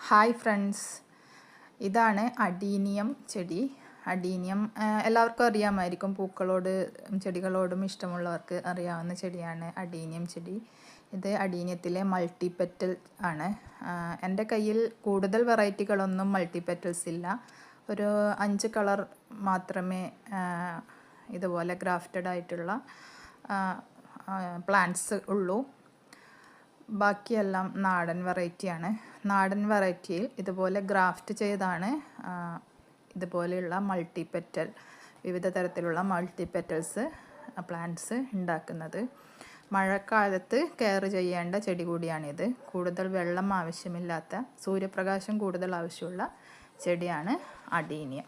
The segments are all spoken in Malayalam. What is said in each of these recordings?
ഹായ് ഫ്രണ്ട്സ്, ഇതാണ് അഡീനിയം ചെടി. അഡീനിയം എല്ലാവർക്കും അറിയാമായിരിക്കും. ചെടികളോടും ഇഷ്ടമുള്ളവർക്ക് അറിയാവുന്ന ചെടിയാണ് അഡീനിയം ചെടി. ഇത് അഡീനിയത്തിലെ മൾട്ടിപെറ്റൽ ആണ്. എൻ്റെ കയ്യിൽ കൂടുതൽ വെറൈറ്റികളൊന്നും മൾട്ടിപെറ്റൽസ് ഇല്ല. ഒരു 5 കളർ മാത്രമേ ഇതുപോലെ ഗ്രാഫ്റ്റഡ് ആയിട്ടുള്ള പ്ലാന്റ്സ് ഉള്ളൂ. ബാക്കിയെല്ലാം നാടൻ വെറൈറ്റിയാണ്. നാടൻ വെറൈറ്റിയിൽ ഇതുപോലെ ഗ്രാഫ്റ്റ് ചെയ്താണ് ഇതുപോലെയുള്ള വിവിധ തരത്തിലുള്ള മൾട്ടിപെറ്റൽസ് പ്ലാന്റ്സ് ഉണ്ടാക്കുന്നത്. മഴക്കാലത്ത് കെയർ ചെയ്യേണ്ട ചെടി കൂടിയാണിത്. കൂടുതൽ വെള്ളം ആവശ്യമില്ലാത്ത, സൂര്യപ്രകാശം കൂടുതൽ ആവശ്യമുള്ള ചെടിയാണ് അഡീനിയം.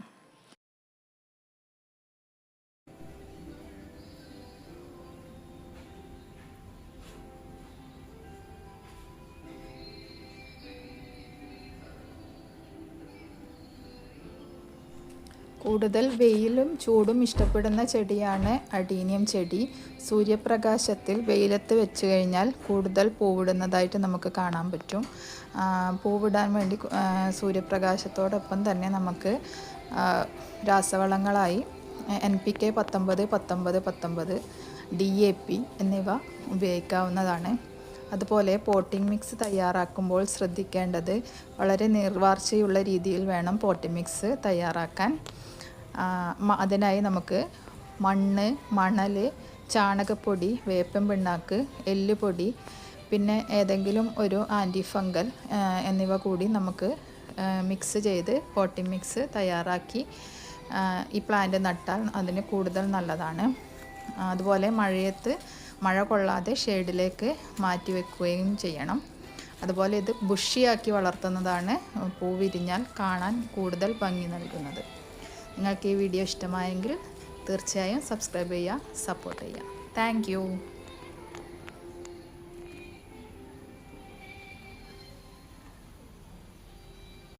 കൂടുതൽ വെയിലും ചൂടും ഇഷ്ടപ്പെടുന്ന ചെടിയാണ് അഡീനിയം ചെടി. സൂര്യപ്രകാശത്തിൽ വെയിലത്ത് വെച്ച് കഴിഞ്ഞാൽ കൂടുതൽ പൂവിടുന്നതായിട്ട് നമുക്ക് കാണാൻ പറ്റും. പൂവിടാൻ വേണ്ടി സൂര്യപ്രകാശത്തോടൊപ്പം തന്നെ നമുക്ക് രാസവളങ്ങളായി NPK 19-19-19 DAP എന്നിവ ഉപയോഗിക്കാവുന്നതാണ്. അതുപോലെ പോട്ടിംഗ് മിക്സ് തയ്യാറാക്കുമ്പോൾ ശ്രദ്ധിക്കേണ്ടത് വളരെ നീർവാർച്ചയുള്ള രീതിയിൽ വേണം പോട്ടിംഗ് മിക്സ് തയ്യാറാക്കാൻ. അതിനായി നമുക്ക് മണ്ണ്, മണൽ, ചാണകപ്പൊടി, വേപ്പിൻ പിണ്ണാക്ക്, എല്ലുപൊടി, പിന്നെ ഏതെങ്കിലും ഒരു ആൻറ്റി ഫംഗൽ എന്നിവ കൂടി നമുക്ക് മിക്സ് ചെയ്ത് പോട്ടിംഗ് മിക്സ് തയ്യാറാക്കി ഈ പ്ലാന്റ് നട്ടാൽ അതിന് കൂടുതൽ നല്ലതാണ്. അതുപോലെ മഴ കൊള്ളാതെ ഷെയ്ഡിലേക്ക് മാറ്റി വെക്കുകയും ചെയ്യണം. അതുപോലെ ഇത് ബുഷിയാക്കി വളർത്തുന്നതാണ് പൂ വിരിഞ്ഞാൽ കാണാൻ കൂടുതൽ ഭംഗി നൽകുന്നത്. നിങ്ങൾക്ക് ഈ വീഡിയോ ഇഷ്ടമായെങ്കിൽ തീർച്ചയായും സബ്സ്ക്രൈബ് ചെയ്യുക, സപ്പോർട്ട് ചെയ്യുക. Thank you.